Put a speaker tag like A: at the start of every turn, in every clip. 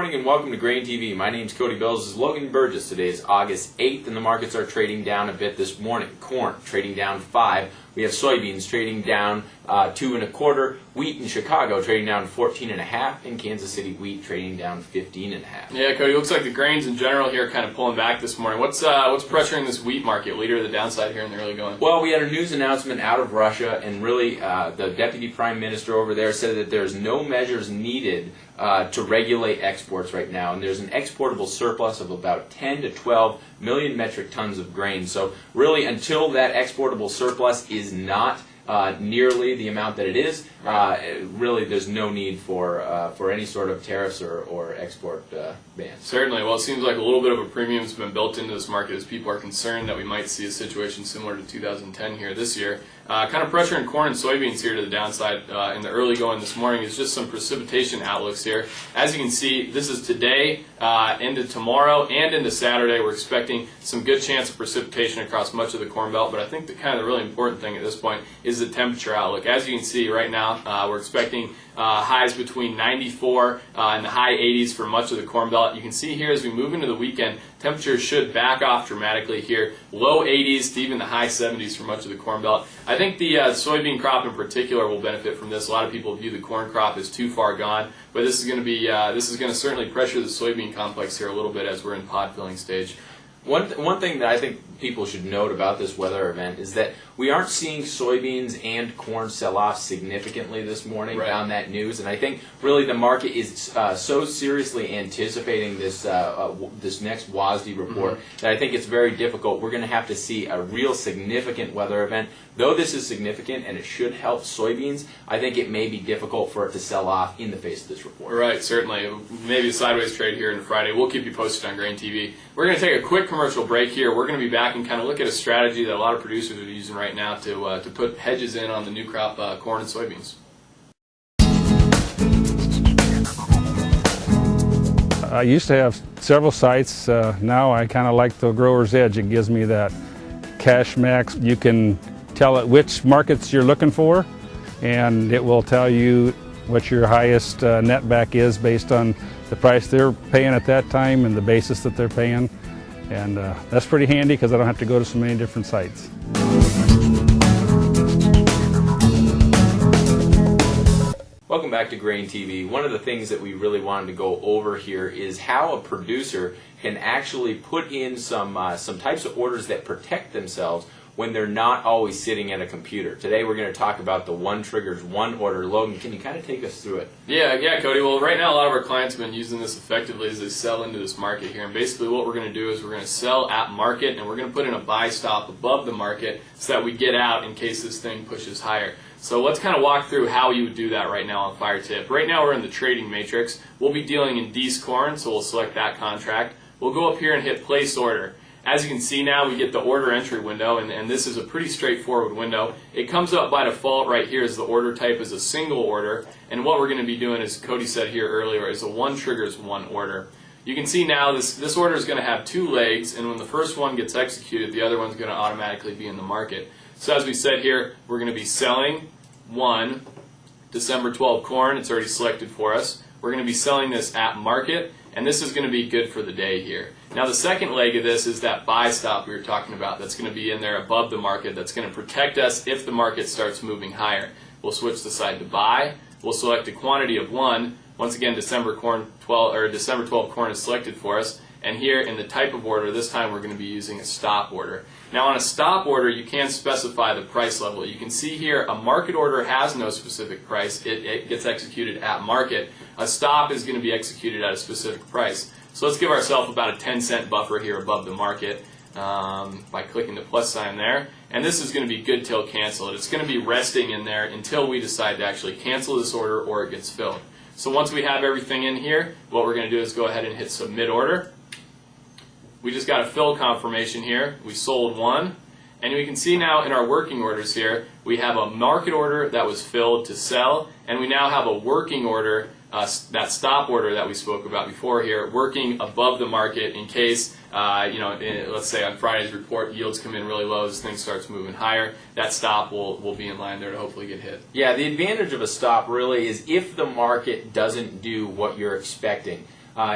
A: morning and welcome to GrainTV. My name's Cody. This is Logan Burgess. Today is August 8th and the markets are trading down a bit this morning. Corn trading down 5. We have soybeans trading down 2 1/4. Wheat in Chicago trading down 14 1/2. And Kansas City wheat trading down 15 1/2.
B: Yeah, Cody, looks like the grains in general here kind of pulling back this morning. What's pressuring this wheat market, leader of the downside here in the early going?
A: Well, we had a news announcement out of Russia, and really the deputy prime minister over there said that there's no measures needed to regulate exports right now, and there's an exportable surplus of about 10 to 12 million metric tons of grain. So really, until that exportable surplus is not nearly the amount that it is, really there's no need for any sort of tariffs or export bans.
B: Certainly. Well, it seems like a little bit of a premium has been built into this market as people are concerned that we might see a situation similar to 2010 here this year. Kind of pressuring corn and soybeans here to the downside in the early going this morning is just some precipitation outlooks here. As you can see, this is today into tomorrow and into Saturday. We're expecting some good chance of precipitation across much of the Corn Belt, but I think the kind of really important thing at this point is the temperature outlook. As you can see right now, we're expecting highs between 94 and the high 80s for much of the Corn Belt. You can see here as we move into the weekend, temperatures should back off dramatically here. Low 80s to even the high 70s for much of the Corn Belt. I think the soybean crop in particular will benefit from this. A lot of people view the corn crop as too far gone, but this is going to certainly pressure the soybean complex here a little bit as we're in pod filling stage.
A: One thing that I think people should note about this weather event is that we aren't seeing soybeans and corn sell off significantly this morning on that news, and I think really the market is so seriously anticipating this this next WASDE report that I think it's very difficult. We're going to have to see a real significant weather event. Though this is significant and it should help soybeans, I think it may be difficult for it to sell off in the face of this report.
B: Right, certainly. Maybe a sideways trade here in Friday. We'll keep you posted on GrainTV. We're going to take a quick commercial break here. We're going to be back and kind of look at a strategy that a lot of producers are using right now to put hedges in on the new crop corn and soybeans.
C: I used to have several sites. Now I kind of like the grower's edge. It gives me that cash max. You can tell it which markets you're looking for, and it will tell you what your highest net back is based on the price they're paying at that time and the basis that they're paying. And that's pretty handy because I don't have to go to so many different sites.
A: Welcome back to GrainTV. One of the things that we really wanted to go over here is how a producer can actually put in some types of orders that protect themselves when they're not always sitting at a computer. Today we're going to talk about the one triggers, one order. Logan, can you kind of take us through it?
B: Yeah, Cody. Well, right now a lot of our clients have been using this effectively as they sell into this market here. And basically what we're going to do is we're going to sell at market, and we're going to put in a buy stop above the market so that we get out in case this thing pushes higher. So let's kind of walk through how you would do that right now on Fire Tip. Right now we're in the trading matrix. We'll be dealing in D's corn, so we'll select that contract. We'll go up here and hit place order. As you can see now, we get the order entry window, and this is a pretty straightforward window. It comes up by default right here as the order type is a single order, and what we're going to be doing, as Cody said here earlier, is a one triggers one order. You can see now this order is going to have two legs, and when the first one gets executed, the other one's going to automatically be in the market. So as we said here, we're going to be selling one December 12 corn. It's already selected for us. We're going to be selling this at market, and this is going to be good for the day here. Now the second leg of this is that buy stop we were talking about. That's going to be in there above the market. That's going to protect us if the market starts moving higher. We'll switch the side to buy. We'll select a quantity of 1. Once again, December 12 corn is selected for us. And here in the type of order, this time we're going to be using a stop order. Now on a stop order, you can specify the price level. You can see here a market order has no specific price. It gets executed at market. A stop is going to be executed at a specific price. So let's give ourselves about a 10-cent buffer here above the market by clicking the plus sign there. And this is going to be good till cancel. It's going to be resting in there until we decide to actually cancel this order or it gets filled. So once we have everything in here, what we're going to do is go ahead and hit submit order. We just got a fill confirmation here. We sold one. And we can see now in our working orders here, we have a market order that was filled to sell, and we now have a working order, that stop order that we spoke about before here, working above the market in case, let's say on Friday's report, yields come in really low, this thing starts moving higher. That stop will be in line there to hopefully get hit.
A: Yeah, the advantage of a stop really is if the market doesn't do what you're expecting.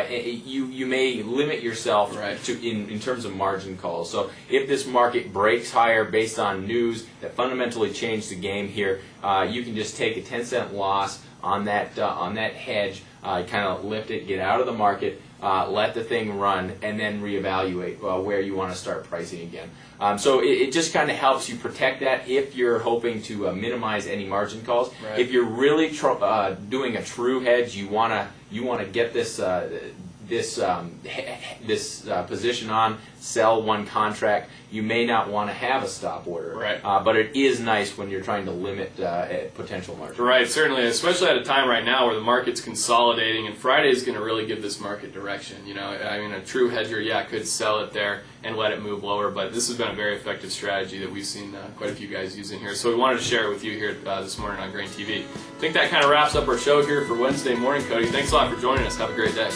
A: you may limit yourself
B: Right.
A: in terms of margin calls. So if this market breaks higher based on news that fundamentally changed the game here, you can just take a 10-cent loss on that hedge, kind of lift it, get out of the market, let the thing run, and then reevaluate where you want to start pricing again. So it just kind of helps you protect that if you're hoping to minimize any margin calls.
B: Right.
A: If you're really doing a true hedge, you want to get this position on, sell one contract. You may not want to have a stop order,
B: Right.
A: But it is nice when you're trying to limit potential margin.
B: Right, certainly, especially at a time right now where the market's consolidating, and Friday is going to really give this market direction. You know, I mean, a true hedger, could sell it there and let it move lower, but this has been a very effective strategy that we've seen quite a few guys using here. So we wanted to share it with you here this morning on GrainTV. I think that kind of wraps up our show here for Wednesday morning, Cody. Thanks a lot for joining us. Have a great day.